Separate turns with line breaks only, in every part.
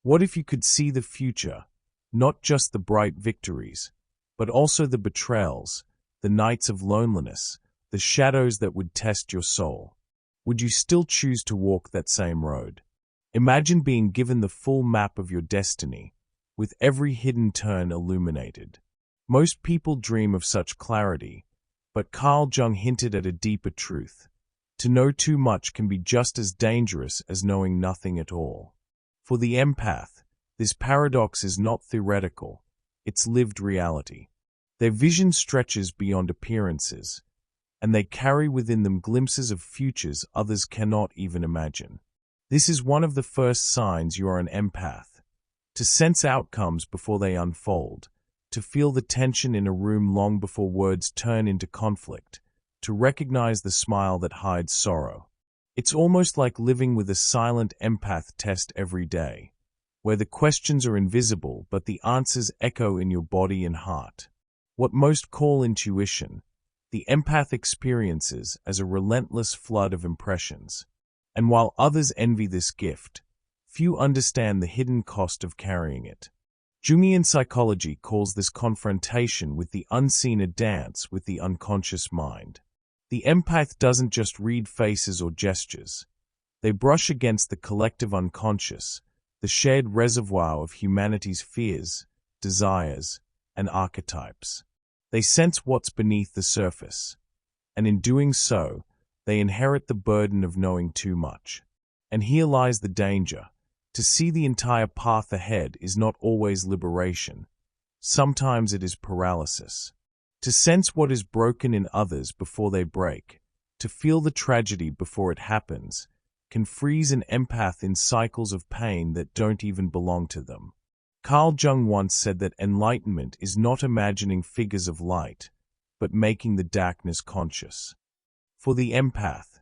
What if you could see the future, not just the bright victories, but also the betrayals, the nights of loneliness, the shadows that would test your soul? Would you still choose to walk that same road? Imagine being given the full map of your destiny, with every hidden turn illuminated. Most people dream of such clarity, but Carl Jung hinted at a deeper truth. To know too much can be just as dangerous as knowing nothing at all. For the empath, this paradox is not theoretical, it's lived reality. Their vision stretches beyond appearances, and they carry within them glimpses of futures others cannot even imagine. This is one of the first signs you are an empath. To sense outcomes before they unfold, to feel the tension in a room long before words turn into conflict, to recognize the smile that hides sorrow. It's almost like living with a silent empath test every day, where the questions are invisible but the answers echo in your body and heart. What most call intuition, the empath experiences as a relentless flood of impressions. And while others envy this gift, few understand the hidden cost of carrying it. Jungian psychology calls this confrontation with the unseen a dance with the unconscious mind. The empath doesn't just read faces or gestures. They brush against the collective unconscious, the shared reservoir of humanity's fears, desires, and archetypes. They sense what's beneath the surface, and in doing so, they inherit the burden of knowing too much. And here lies the danger. To see the entire path ahead is not always liberation. Sometimes it is paralysis. To sense what is broken in others before they break, to feel the tragedy before it happens, can freeze an empath in cycles of pain that don't even belong to them. Carl Jung once said that enlightenment is not imagining figures of light, but making the darkness conscious. For the empath,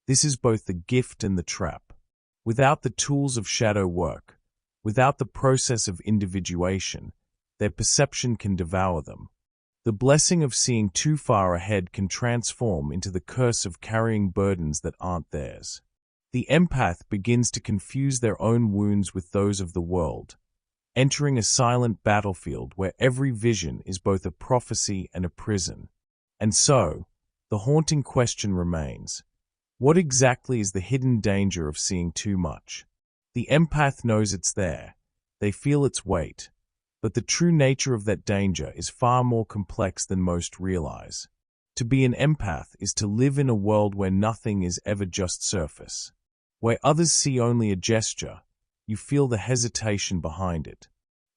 this is both the gift and the trap. Without the tools of shadow work, without the process of individuation, their perception can devour them. The blessing of seeing too far ahead can transform into the curse of carrying burdens that aren't theirs. The empath begins to confuse their own wounds with those of the world, entering a silent battlefield where every vision is both a prophecy and a prison. And so, the haunting question remains: what exactly is the hidden danger of seeing too much? The empath knows it's there. They feel its weight. But the true nature of that danger is far more complex than most realize. To be an empath is to live in a world where nothing is ever just surface. Where others see only a gesture, you feel the hesitation behind it.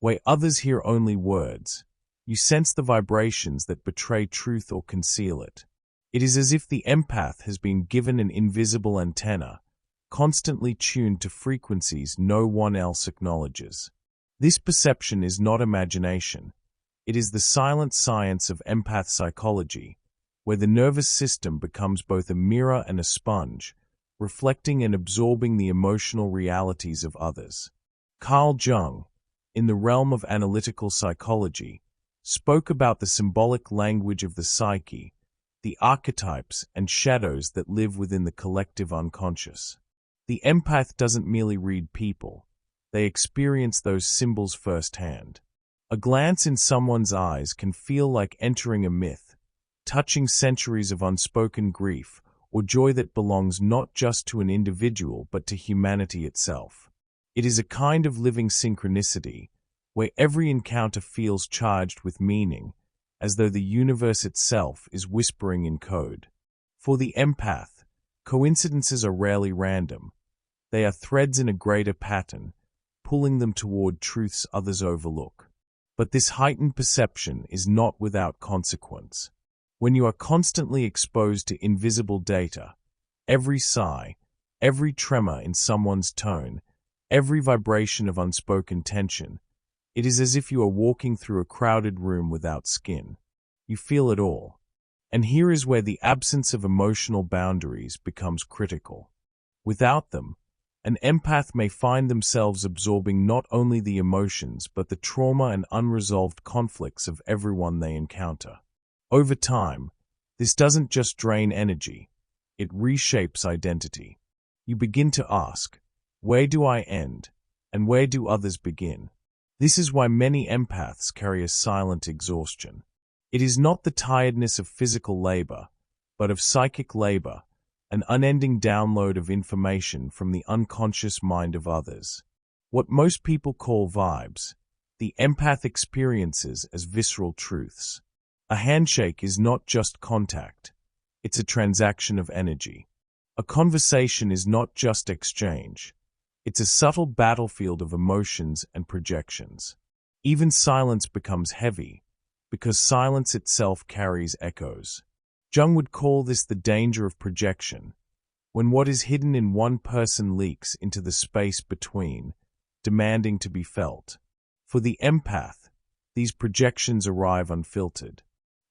Where others hear only words, you sense the vibrations that betray truth or conceal it. It is as if the empath has been given an invisible antenna, constantly tuned to frequencies no one else acknowledges. This perception is not imagination. It is the silent science of empath psychology, where the nervous system becomes both a mirror and a sponge, reflecting and absorbing the emotional realities of others. Carl Jung, in the realm of analytical psychology, spoke about the symbolic language of the psyche, the archetypes and shadows that live within the collective unconscious. The empath doesn't merely read people. They experience those symbols firsthand. A glance in someone's eyes can feel like entering a myth, touching centuries of unspoken grief or joy that belongs not just to an individual but to humanity itself. It is a kind of living synchronicity, where every encounter feels charged with meaning, as though the universe itself is whispering in code. For the empath, coincidences are rarely random. They are threads in a greater pattern, pulling them toward truths others overlook. But this heightened perception is not without consequence. When you are constantly exposed to invisible data, every sigh, every tremor in someone's tone, every vibration of unspoken tension, it is as if you are walking through a crowded room without skin. You feel it all. And here is where the absence of emotional boundaries becomes critical. Without them, an empath may find themselves absorbing not only the emotions but the trauma and unresolved conflicts of everyone they encounter. Over time, this doesn't just drain energy, it reshapes identity. You begin to ask, where do I end, And where do others begin? This is why many empaths carry a silent exhaustion. It is not the tiredness of physical labor, but of psychic labor, an unending download of information from the unconscious mind of others. What most people call vibes, the empath experiences as visceral truths. A handshake is not just contact, it's a transaction of energy. A conversation is not just exchange, it's a subtle battlefield of emotions and projections. Even silence becomes heavy, because silence itself carries echoes. Jung would call this the danger of projection, when what is hidden in one person leaks into the space between, demanding to be felt. For the empath, these projections arrive unfiltered.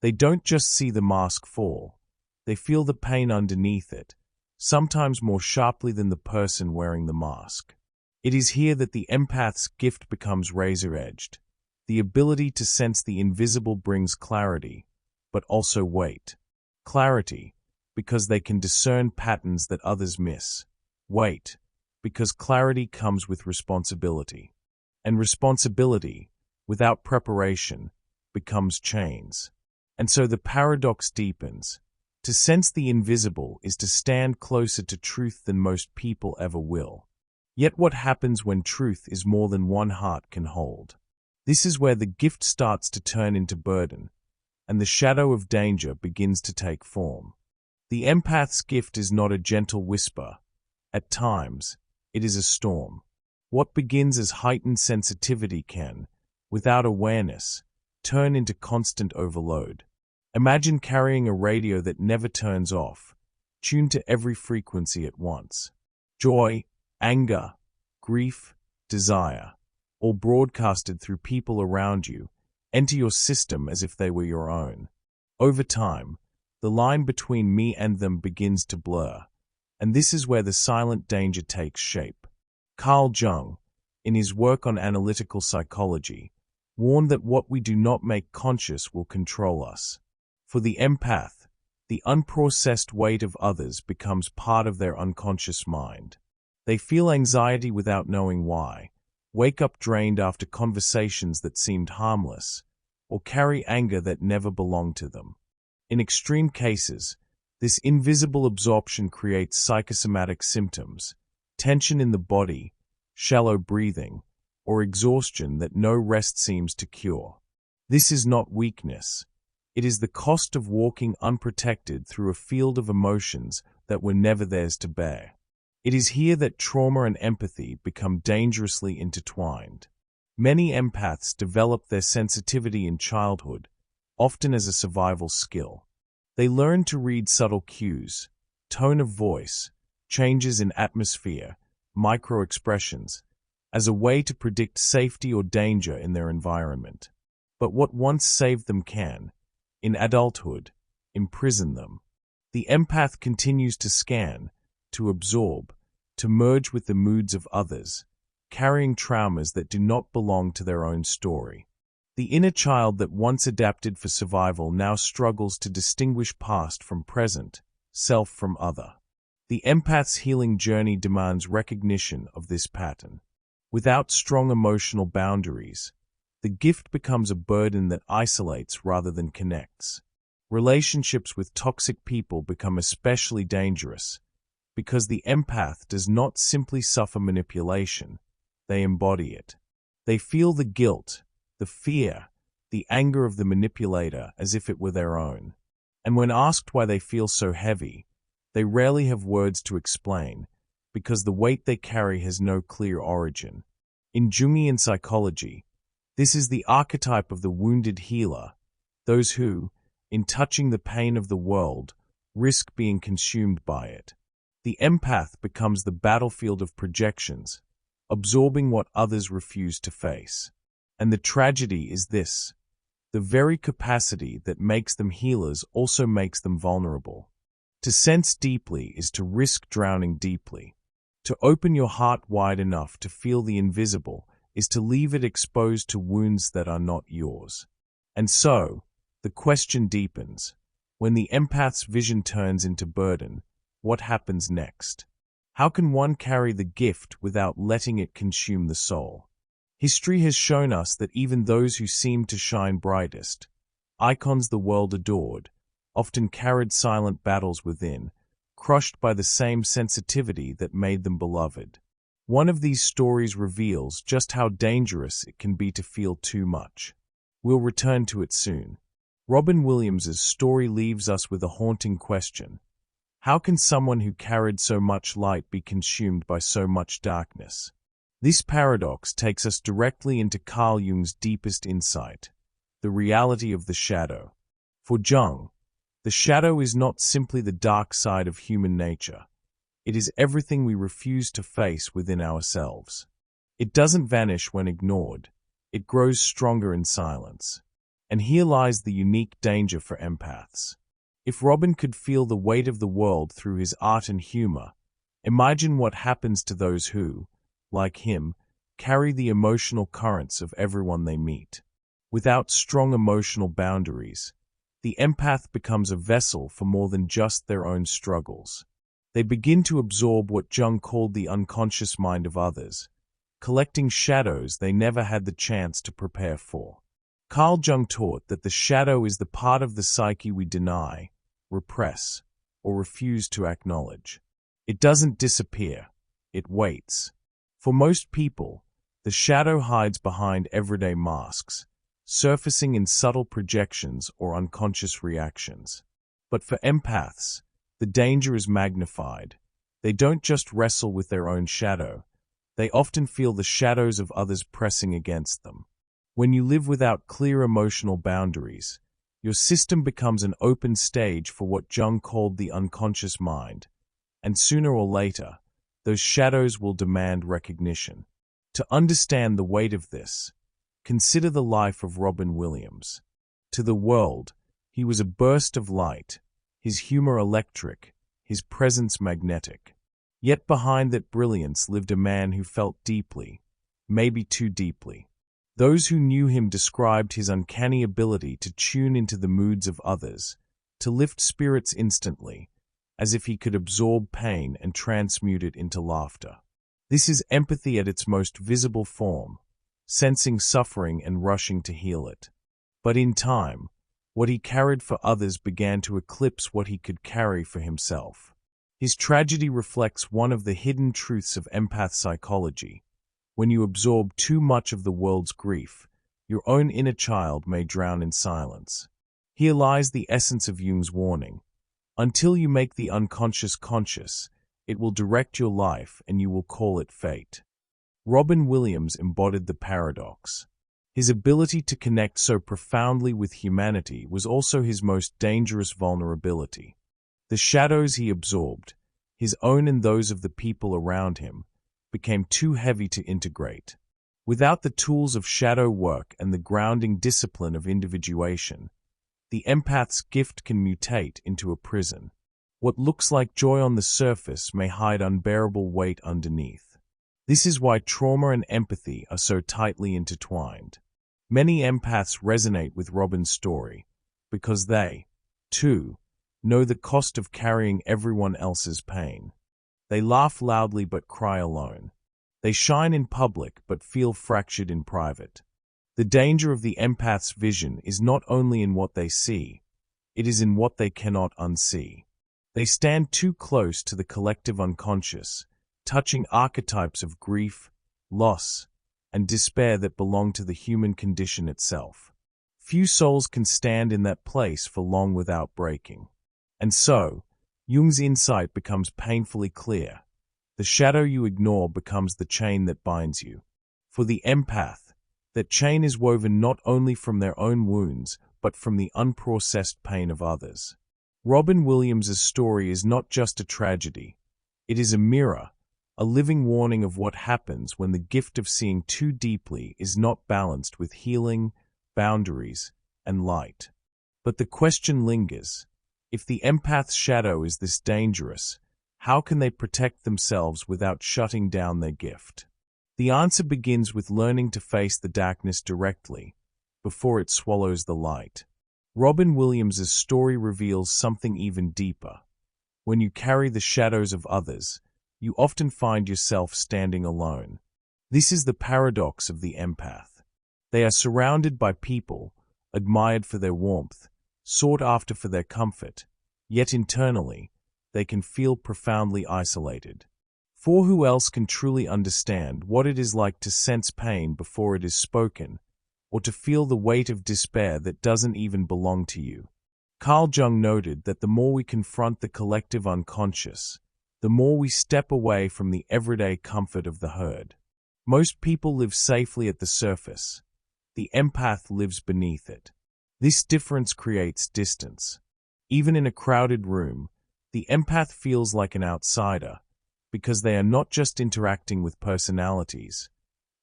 They don't just see the mask fall, they feel the pain underneath it, sometimes more sharply than the person wearing the mask. It is here that the empath's gift becomes razor-edged. The ability to sense the invisible brings clarity, but also weight. Clarity, because they can discern patterns that others miss. Weight, because clarity comes with responsibility. And responsibility, without preparation, becomes chains. And so the paradox deepens. To sense the invisible is to stand closer to truth than most people ever will. Yet what happens when truth is more than one heart can hold? This is where the gift starts to turn into burden, and the shadow of danger begins to take form. The empath's gift is not a gentle whisper. At times, it is a storm. What begins as heightened sensitivity can, without awareness, turn into constant overload. Imagine carrying a radio that never turns off, tuned to every frequency at once. Joy, anger, grief, desire, all broadcasted through people around you, enter your system as if they were your own. Over time, the line between me and them begins to blur, and this is where the silent danger takes shape. Carl Jung, in his work on analytical psychology, warned that what we do not make conscious will control us. For the empath, the unprocessed weight of others becomes part of their unconscious mind. They feel anxiety without knowing why, wake up drained after conversations that seemed harmless, or carry anger that never belonged to them. In extreme cases, this invisible absorption creates psychosomatic symptoms, tension in the body, shallow breathing, or exhaustion that no rest seems to cure. This is not weakness. It is the cost of walking unprotected through a field of emotions that were never theirs to bear. It is here that trauma and empathy become dangerously intertwined. Many empaths develop their sensitivity in childhood, often as a survival skill. They learn to read subtle cues, tone of voice, changes in atmosphere, micro-expressions, as a way to predict safety or danger in their environment. But what once saved them can, in adulthood, imprison them. The empath continues to scan, to absorb, to merge with the moods of others, carrying traumas that do not belong to their own story. The inner child that once adapted for survival now struggles to distinguish past from present, self from other. The empath's healing journey demands recognition of this pattern. Without strong emotional boundaries, the gift becomes a burden that isolates rather than connects. Relationships with toxic people become especially dangerous because the empath does not simply suffer manipulation, they embody it. They feel the guilt, the fear, the anger of the manipulator as if it were their own. And when asked why they feel so heavy, they rarely have words to explain, because the weight they carry has no clear origin. In Jungian psychology, this is the archetype of the wounded healer, those who, in touching the pain of the world, risk being consumed by it. The empath becomes the battlefield of projections, absorbing what others refuse to face. And the tragedy is this: the very capacity that makes them healers also makes them vulnerable. To sense deeply is to risk drowning deeply. To open your heart wide enough to feel the invisible is to leave it exposed to wounds that are not yours. And so, the question deepens. When the empath's vision turns into burden, what happens next? How can one carry the gift without letting it consume the soul? History has shown us that even those who seem to shine brightest, icons the world adored, often carried silent battles within, crushed by the same sensitivity that made them beloved. One of these stories reveals just how dangerous it can be to feel too much. We'll return to it soon. Robin Williams's story leaves us with a haunting question. How can someone who carried so much light be consumed by so much darkness? This paradox takes us directly into Carl Jung's deepest insight, the reality of the shadow. For Jung, the shadow is not simply the dark side of human nature. It is everything we refuse to face within ourselves. It doesn't vanish when ignored. It grows stronger in silence. And here lies the unique danger for empaths. If Robin could feel the weight of the world through his art and humor, imagine what happens to those who, like him, carry the emotional currents of everyone they meet. Without strong emotional boundaries, the empath becomes a vessel for more than just their own struggles. They begin to absorb what Jung called the unconscious mind of others, collecting shadows they never had the chance to prepare for. Carl Jung taught that the shadow is the part of the psyche we deny, repress, or refuse to acknowledge. It doesn't disappear, it waits. For most people, the shadow hides behind everyday masks, surfacing in subtle projections or unconscious reactions. But for empaths, the danger is magnified. They don't just wrestle with their own shadow, they often feel the shadows of others pressing against them. When you live without clear emotional boundaries, your system becomes an open stage for what Jung called the unconscious mind, and sooner or later, those shadows will demand recognition. To understand the weight of this, consider the life of Robin Williams. To the world, he was a burst of light, his humor electric, his presence magnetic. Yet behind that brilliance lived a man who felt deeply, maybe too deeply. Those who knew him described his uncanny ability to tune into the moods of others, to lift spirits instantly, as if he could absorb pain and transmute it into laughter. This is empathy at its most visible form, sensing suffering and rushing to heal it. But in time, what he carried for others began to eclipse what he could carry for himself. His tragedy reflects one of the hidden truths of empath psychology. When you absorb too much of the world's grief, your own inner child may drown in silence. Here lies the essence of Jung's warning. Until you make the unconscious conscious, it will direct your life and you will call it fate. Robin Williams embodied the paradox. His ability to connect so profoundly with humanity was also his most dangerous vulnerability. The shadows he absorbed, his own and those of the people around him, became too heavy to integrate. Without the tools of shadow work and the grounding discipline of individuation, the empath's gift can mutate into a prison. What looks like joy on the surface may hide unbearable weight underneath. This is why trauma and empathy are so tightly intertwined. Many empaths resonate with Robin's story because they, too, know the cost of carrying everyone else's pain. They laugh loudly but cry alone. They shine in public but feel fractured in private. The danger of the empath's vision is not only in what they see, it is in what they cannot unsee. They stand too close to the collective unconscious, touching archetypes of grief, loss, and despair that belong to the human condition itself. Few souls can stand in that place for long without breaking. And so, Jung's insight becomes painfully clear. The shadow you ignore becomes the chain that binds you. For the empath, that chain is woven not only from their own wounds, but from the unprocessed pain of others. Robin Williams's story is not just a tragedy. It is a mirror, a living warning of what happens when the gift of seeing too deeply is not balanced with healing, boundaries, and light. But the question lingers. If the empath's shadow is this dangerous, how can they protect themselves without shutting down their gift? The answer begins with learning to face the darkness directly, before it swallows the light. Robin Williams's story reveals something even deeper. When you carry the shadows of others, you often find yourself standing alone. This is the paradox of the empath. They are surrounded by people, admired for their warmth, sought after for their comfort, yet internally, they can feel profoundly isolated. For who else can truly understand what it is like to sense pain before it is spoken, or to feel the weight of despair that doesn't even belong to you? Carl Jung noted that the more we confront the collective unconscious, the more we step away from the everyday comfort of the herd. Most people live safely at the surface. The empath lives beneath it. This difference creates distance. Even in a crowded room, the empath feels like an outsider, because they are not just interacting with personalities,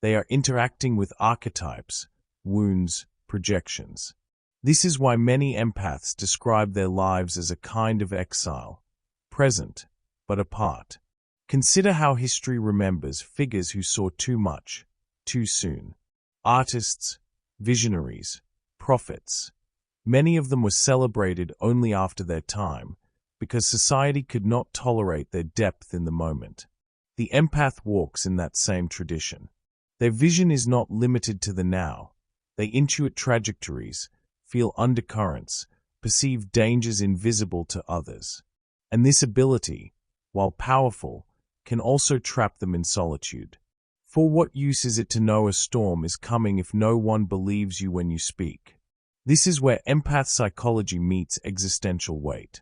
they are interacting with archetypes, wounds, projections. This is why many empaths describe their lives as a kind of exile, present, but apart. Consider how history remembers figures who saw too much, too soon. Artists, visionaries, prophets. Many of them were celebrated only after their time, because society could not tolerate their depth in the moment. The empath walks in that same tradition. Their vision is not limited to the now. They intuit trajectories, feel undercurrents, perceive dangers invisible to others. And this ability, while powerful, can also trap them in solitude. For what use is it to know a storm is coming if no one believes you when you speak? This is where empath psychology meets existential weight.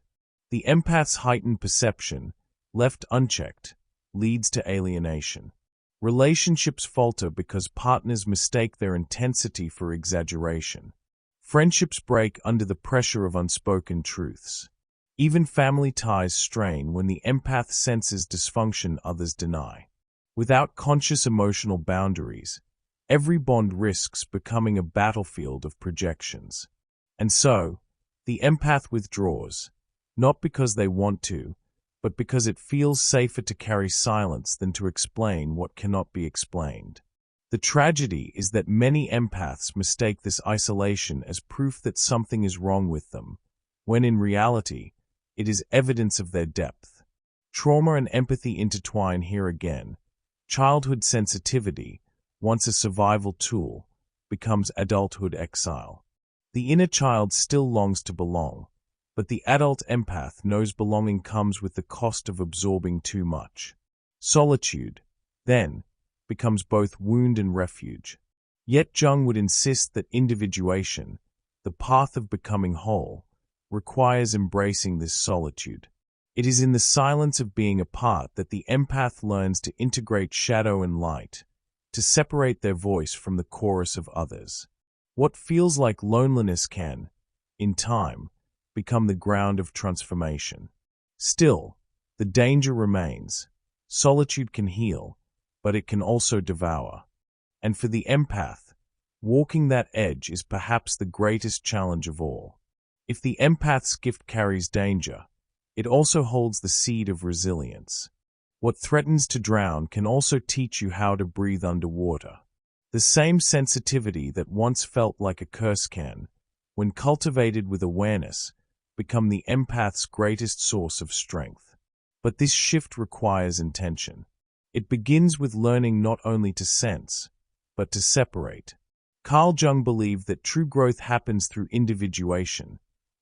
The empath's heightened perception, left unchecked, leads to alienation. Relationships falter because partners mistake their intensity for exaggeration. Friendships break under the pressure of unspoken truths. Even family ties strain when the empath senses dysfunction others deny. Without conscious emotional boundaries, every bond risks becoming a battlefield of projections. And so, the empath withdraws, not because they want to, but because it feels safer to carry silence than to explain what cannot be explained. The tragedy is that many empaths mistake this isolation as proof that something is wrong with them, when in reality, it is evidence of their depth. Trauma and empathy intertwine here again. Childhood sensitivity, once a survival tool, becomes adulthood exile. The inner child still longs to belong, but the adult empath knows belonging comes with the cost of absorbing too much. Solitude, then, becomes both wound and refuge. Yet Jung would insist that individuation, the path of becoming whole, requires embracing this solitude. It is in the silence of being apart that the empath learns to integrate shadow and light, to separate their voice from the chorus of others. What feels like loneliness can, in time, become the ground of transformation. Still, the danger remains. Solitude can heal, but it can also devour. And for the empath, walking that edge is perhaps the greatest challenge of all. If the empath's gift carries danger, it also holds the seed of resilience. What threatens to drown can also teach you how to breathe underwater. The same sensitivity that once felt like a curse can, when cultivated with awareness, become the empath's greatest source of strength. But this shift requires intention. It begins with learning not only to sense, but to separate. Carl Jung believed that true growth happens through individuation,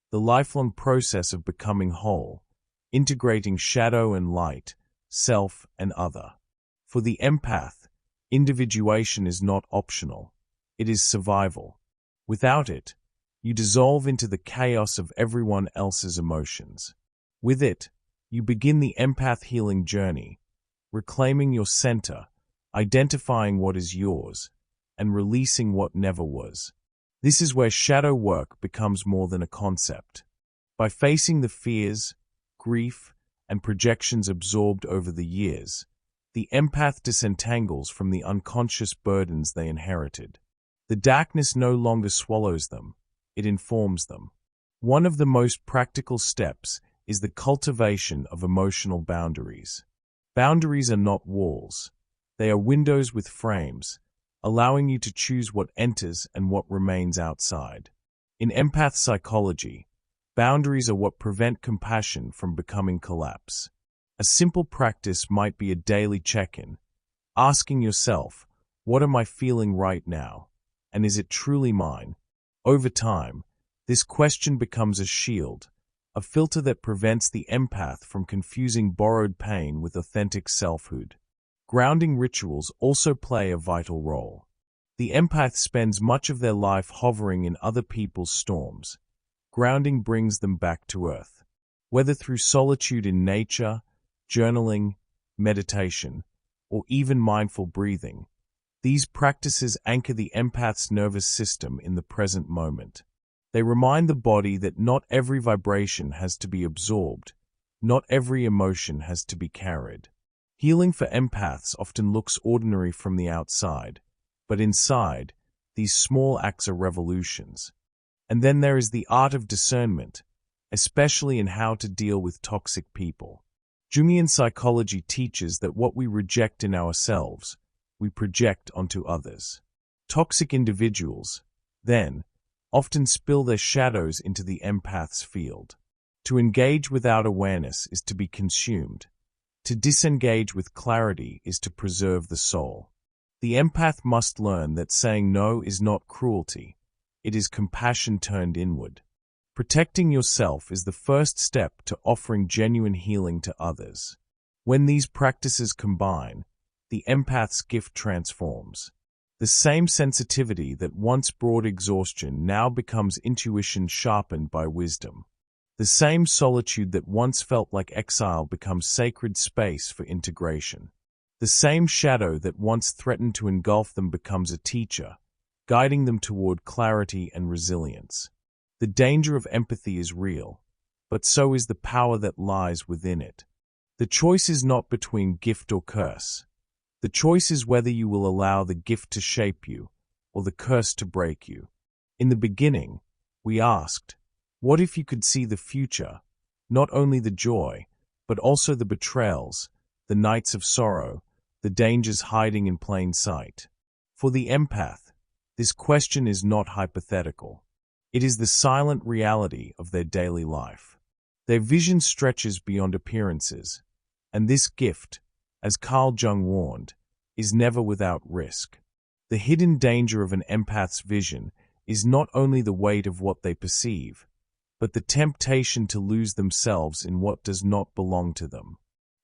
the lifelong process of becoming whole, integrating shadow and light, self and other. For the empath, individuation is not optional, it is survival. Without it, you dissolve into the chaos of everyone else's emotions. With it, you begin the empath healing journey, reclaiming your center, identifying what is yours, and releasing what never was. This is where shadow work becomes more than a concept. By facing the fears, grief, and projections absorbed over the years, the empath disentangles from the unconscious burdens they inherited. The darkness no longer swallows them, it informs them. One of the most practical steps is the cultivation of emotional boundaries. Boundaries are not walls. They are windows with frames, allowing you to choose what enters and what remains outside. In empath psychology, boundaries are what prevent compassion from becoming collapse. A simple practice might be a daily check-in, asking yourself, what am I feeling right now? And is it truly mine? Over time, this question becomes a shield, a filter that prevents the empath from confusing borrowed pain with authentic selfhood. Grounding rituals also play a vital role. The empath spends much of their life hovering in other people's storms. Grounding brings them back to earth. Whether through solitude in nature, journaling, meditation, or even mindful breathing, these practices anchor the empath's nervous system in the present moment. They remind the body that not every vibration has to be absorbed, not every emotion has to be carried. Healing for empaths often looks ordinary from the outside, but inside, these small acts are revolutions. And then there is the art of discernment, especially in how to deal with toxic people. Jungian psychology teaches that what we reject in ourselves, we project onto others. Toxic individuals, then, often spill their shadows into the empath's field. To engage without awareness is to be consumed. To disengage with clarity is to preserve the soul. The empath must learn that saying no is not cruelty. It is compassion turned inward. Protecting yourself is the first step to offering genuine healing to others. When these practices combine, the empath's gift transforms. The same sensitivity that once brought exhaustion now becomes intuition sharpened by wisdom. The same solitude that once felt like exile becomes sacred space for integration. The same shadow that once threatened to engulf them becomes a teacher, guiding them toward clarity and resilience. The danger of empathy is real, but so is the power that lies within it. The choice is not between gift or curse. The choice is whether you will allow the gift to shape you, or the curse to break you. In the beginning, we asked, what if you could see the future, not only the joy, but also the betrayals, the nights of sorrow, the dangers hiding in plain sight? For the empath, this question is not hypothetical. It is the silent reality of their daily life. Their vision stretches beyond appearances, and this gift, as Carl Jung warned, is never without risk. The hidden danger of an empath's vision is not only the weight of what they perceive, but the temptation to lose themselves in what does not belong to them.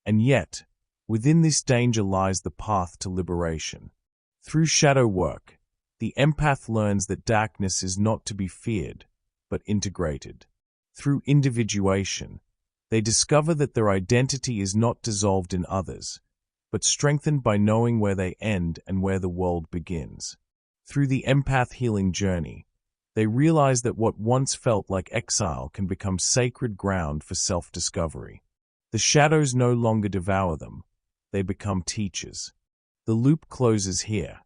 And yet, within this danger lies the path to liberation. Through shadow work, the empath learns that darkness is not to be feared, but integrated. Through individuation, they discover that their identity is not dissolved in others, but strengthened by knowing where they end and where the world begins. Through the empath healing journey, they realize that what once felt like exile can become sacred ground for self-discovery. The shadows no longer devour them, they become teachers. The loop closes here.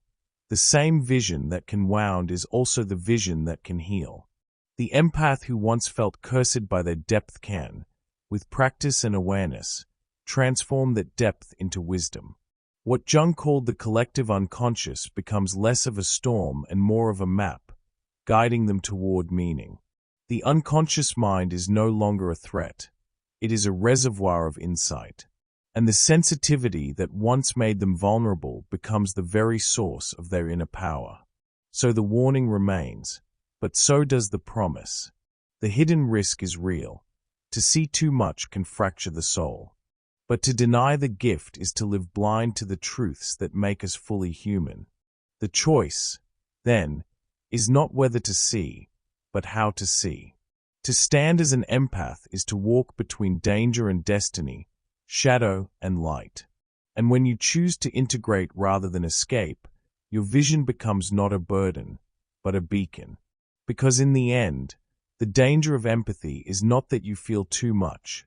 The same vision that can wound is also the vision that can heal. The empath who once felt cursed by their depth can, with practice and awareness, transform that depth into wisdom. What Jung called the collective unconscious becomes less of a storm and more of a map, guiding them toward meaning. The unconscious mind is no longer a threat. It is a reservoir of insight. And the sensitivity that once made them vulnerable becomes the very source of their inner power. So the warning remains, but so does the promise. The hidden risk is real. To see too much can fracture the soul. But to deny the gift is to live blind to the truths that make us fully human. The choice, then, is not whether to see, but how to see. To stand as an empath is to walk between danger and destiny, shadow and light. And when you choose to integrate rather than escape, your vision becomes not a burden, but a beacon. Because in the end, the danger of empathy is not that you feel too much.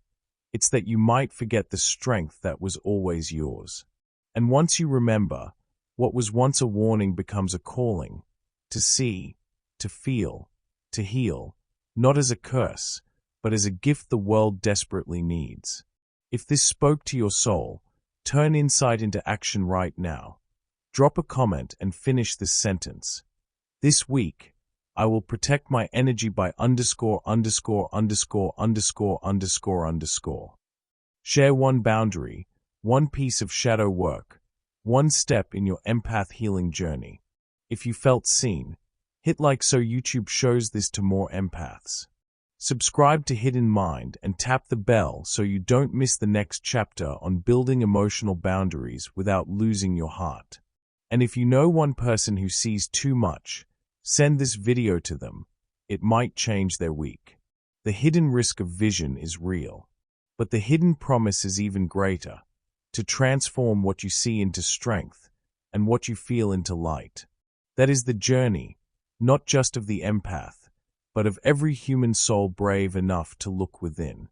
It's that you might forget the strength that was always yours. And once you remember, what was once a warning becomes a calling, to see, to feel, to heal, not as a curse, but as a gift the world desperately needs. If this spoke to your soul, turn insight into action right now. Drop a comment and finish this sentence. This week, I will protect my energy by ____________. Share one boundary, one piece of shadow work, one step in your empath healing journey. If you felt seen, hit like so YouTube shows this to more empaths. Subscribe to Hidden Mind and tap the bell so you don't miss the next chapter on building emotional boundaries without losing your heart. And if you know one person who sees too much, send this video to them. It might change their week. The hidden risk of vision is real, but the hidden promise is even greater, to transform what you see into strength and what you feel into light. That is the journey, not just of the empath, but of every human soul brave enough to look within.